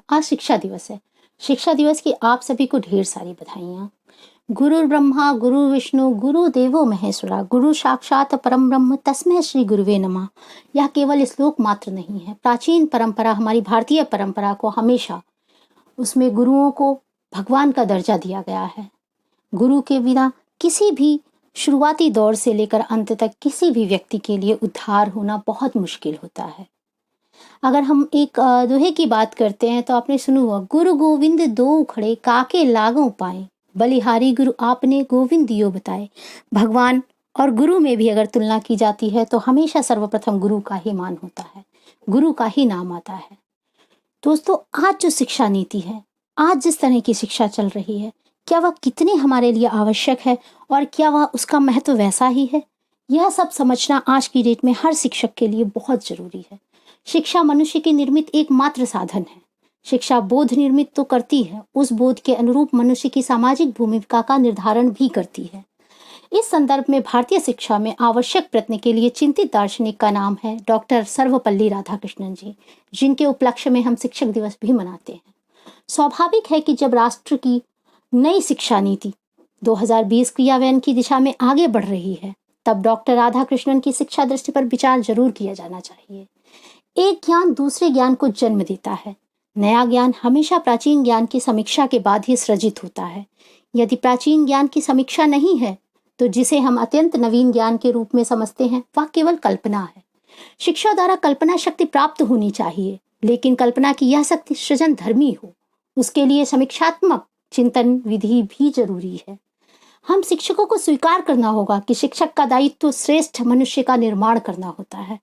आज शिक्षा दिवस है। शिक्षा दिवस की आप सभी को ढेर सारी बधाइयाँ। गुरु ब्रह्मा गुरु विष्णु गुरु देवो महेश्वरा गुरु साक्षात परम ब्रह्म तस्मै श्री गुरुवे नमः। यह केवल श्लोक मात्र नहीं है, प्राचीन परंपरा, हमारी भारतीय परंपरा को हमेशा उसमें गुरुओं को भगवान का दर्जा दिया गया है। गुरु के बिना किसी भी शुरुआती दौर से लेकर अंत तक किसी भी व्यक्ति के लिए उद्धार होना बहुत मुश्किल होता है। अगर हम एक दोहे की बात करते हैं तो आपने सुना हुआ, गुरु गोविंद दो खड़े काके लागों पाए, बलिहारी गुरु आपने गोविंद दियो बताए। भगवान और गुरु में भी अगर तुलना की जाती है तो हमेशा सर्वप्रथम गुरु का ही मान होता है, गुरु का ही नाम आता है। दोस्तों, आज जो शिक्षा नीति है, आज जिस तरह की शिक्षा चल रही है, क्या वह कितनी हमारे लिए आवश्यक है और क्या वह उसका महत्व वैसा ही है? यह सब समझना आज की डेट में हर शिक्षक के लिए बहुत जरूरी है। शिक्षा मनुष्य की निर्मित एकमात्र साधन है। शिक्षा बोध निर्मित तो करती है, उस बोध के अनुरूप मनुष्य की सामाजिक भूमिका का निर्धारण भी करती है। इस संदर्भ में भारतीय शिक्षा में आवश्यक प्रयत्न के लिए चिंतित दार्शनिक का नाम है डॉक्टर सर्वपल्ली राधाकृष्णन जी, जिनके उपलक्ष्य में हम शिक्षक दिवस भी मनाते हैं। स्वाभाविक है कि जब राष्ट्र की नई शिक्षा नीति 2020 क्रियान्वयन की दिशा में आगे बढ़ रही है, तब डॉक्टर राधाकृष्णन की शिक्षा दृष्टि पर विचार जरूर किया जाना चाहिए। एक ज्ञान दूसरे ज्ञान को जन्म देता है। नया ज्ञान हमेशा प्राचीन ज्ञान की समीक्षा के बाद ही सृजित होता है। यदि प्राचीन ज्ञान की समीक्षा नहीं है तो जिसे हम अत्यंत नवीन ज्ञान के रूप में समझते हैं वह केवल कल्पना है। शिक्षा द्वारा कल्पना शक्ति प्राप्त होनी चाहिए, लेकिन कल्पना की यह शक्ति सृजन धर्मी हो, उसके लिए समीक्षात्मक चिंतन विधि भी जरूरी है। हम शिक्षकों को स्वीकार करना होगा कि शिक्षक का दायित्व श्रेष्ठ मनुष्य का निर्माण करना होता है।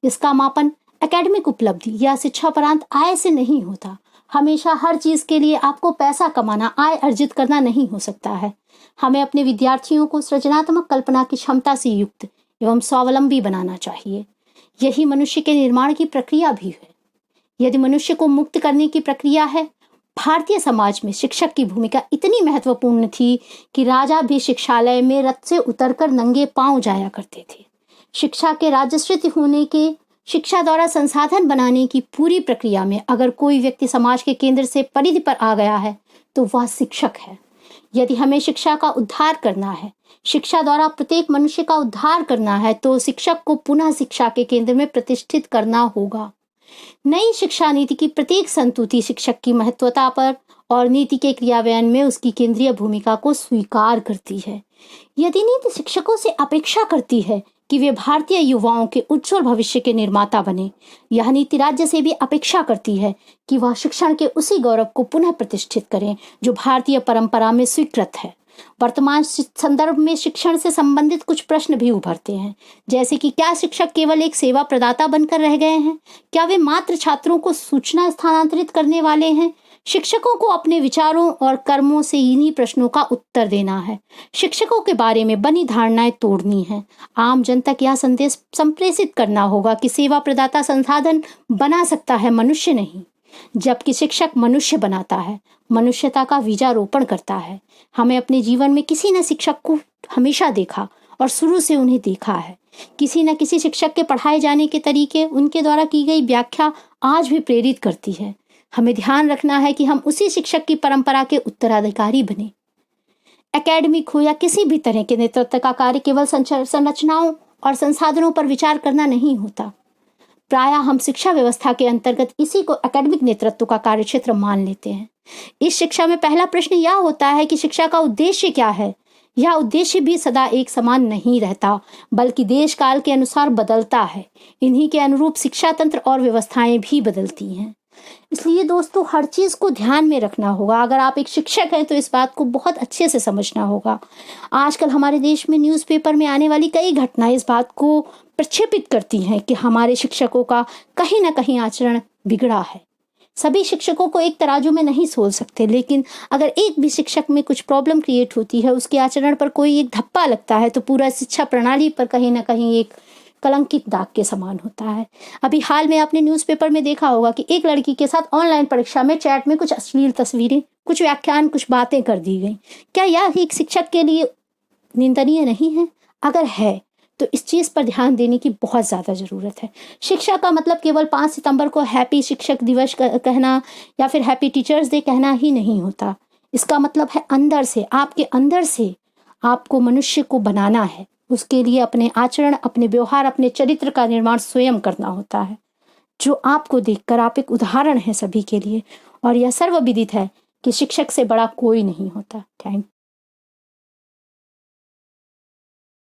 इसका मापन एकेडमिक उपलब्धि या शिक्षापरांत आय से नहीं होता। हमेशा हर चीज के लिए आपको पैसा कमाना, आय अर्जित करना नहीं हो सकता है। हमें अपने विद्यार्थियों को सृजनात्मक कल्पना की क्षमता से युक्त एवं स्वावलंबी बनाना चाहिए। यही मनुष्य के निर्माण की प्रक्रिया भी है। यदि मनुष्य को मुक्त करने की प्रक्रिया है, भारतीय समाज में शिक्षक की भूमिका इतनी महत्वपूर्ण थी कि राजा भी शिक्षालय में रथ से उतरकर नंगे पांव जाया करते थे। शिक्षा के राजश्रित होने के, शिक्षा द्वारा संसाधन बनाने की पूरी प्रक्रिया में अगर कोई व्यक्ति समाज के केंद्र से परिधि पर आ गया है तो वह शिक्षक है। यदि हमें शिक्षा का उद्धार करना है, शिक्षा द्वारा प्रत्येक मनुष्य का उद्धार करना है, तो शिक्षक को पुनः शिक्षा के केंद्र में प्रतिष्ठित करना होगा। नई शिक्षा नीति की प्रत्येक संतुति शिक्षक की महत्वता पर और नीति के क्रियान्वयन में उसकी केंद्रीय भूमिका को स्वीकार करती है। यदि नीति शिक्षकों से अपेक्षा करती है कि वे भारतीय युवाओं के उज्जवल भविष्य के निर्माता बने, यह नीति राज्य से भी अपेक्षा करती है कि वह शिक्षण के उसी गौरव को पुनः प्रतिष्ठित करें जो भारतीय परंपरा में स्वीकृत है। वर्तमान संदर्भ में शिक्षण से संबंधित कुछ प्रश्न भी उभरते हैं, जैसे कि क्या शिक्षक केवल एक सेवा प्रदाता बनकर रह गए हैं? क्या वे मात्र छात्रों को सूचना स्थानांतरित करने वाले हैं? शिक्षकों को अपने विचारों और कर्मों से इन्हीं प्रश्नों का उत्तर देना है। शिक्षकों के बारे में बनी धारणाएं तोड़नी है। आम जन तक यह संदेश संप्रेषित करना होगा कि सेवा प्रदाता संसाधन बना सकता है, मनुष्य नहीं। जबकि शिक्षक मनुष्य बनाता है, मनुष्यता का बीजारोपण करता है। हमें अपने जीवन में किसी न शिक्षक को हमेशा देखा और शुरू से उन्हें देखा है। किसी न किसी शिक्षक के पढ़ाए जाने के तरीके, उनके द्वारा की गई व्याख्या आज भी प्रेरित करती है। हमें ध्यान रखना है कि हम उसी शिक्षक की परंपरा के उत्तराधिकारी बने। एकेडमिक हो या किसी भी तरह के नेतृत्व का कार्य केवल संरचनाओं और संसाधनों पर विचार करना नहीं होता। प्रायः हम शिक्षा व्यवस्था के अंतर्गत इसी को एकेडमिक नेतृत्व का कार्यक्षेत्र मान लेते हैं। इस शिक्षा में पहला प्रश्न यह होता है कि शिक्षा का उद्देश्य क्या है। यह उद्देश्य भी सदा एक समान नहीं रहता, बल्कि देश काल के अनुसार बदलता है। इन्हीं के अनुरूप शिक्षा तंत्र और व्यवस्थाएं भी बदलती हैं। इसलिए दोस्तों, हर चीज को ध्यान में रखना होगा। अगर आप एक शिक्षक हैं तो इस बात को बहुत अच्छे से समझना होगा। आजकल हमारे देश में न्यूज़पेपर में आने वाली कई घटनाएं इस बात को प्रक्षेपित करती हैं कि हमारे शिक्षकों का कहीं ना कहीं आचरण बिगड़ा है। सभी शिक्षकों को एक तराजू में नहीं सोल सकते, लेकिन अगर एक भी शिक्षक में कुछ प्रॉब्लम क्रिएट होती है, उसके आचरण पर कोई एक धप्पा लगता है, तो पूरा शिक्षा प्रणाली पर कहीं ना कहीं एक कलंकित दाग के समान होता है। अभी हाल में आपने न्यूज़पेपर में देखा होगा कि एक लड़की के साथ ऑनलाइन परीक्षा में चैट में कुछ अश्लील तस्वीरें, कुछ व्याख्यान, कुछ बातें कर दी गई। क्या यह एक शिक्षक के लिए निंदनीय नहीं है? अगर है तो इस चीज़ पर ध्यान देने की बहुत ज़्यादा ज़रूरत है। शिक्षा का मतलब केवल 5 सितंबर को हैप्पी शिक्षक दिवस कहना या फिर हैप्पी टीचर्स डे कहना ही नहीं होता। इसका मतलब है अंदर से, आपके अंदर से आपको मनुष्य को बनाना है। उसके लिए अपने आचरण, अपने व्यवहार, अपने चरित्र का निर्माण स्वयं करना होता है, जो आपको देखकर आप एक उदाहरण हैं सभी के लिए। और यह सर्वविदित है कि शिक्षक से बड़ा कोई नहीं होता। थैंक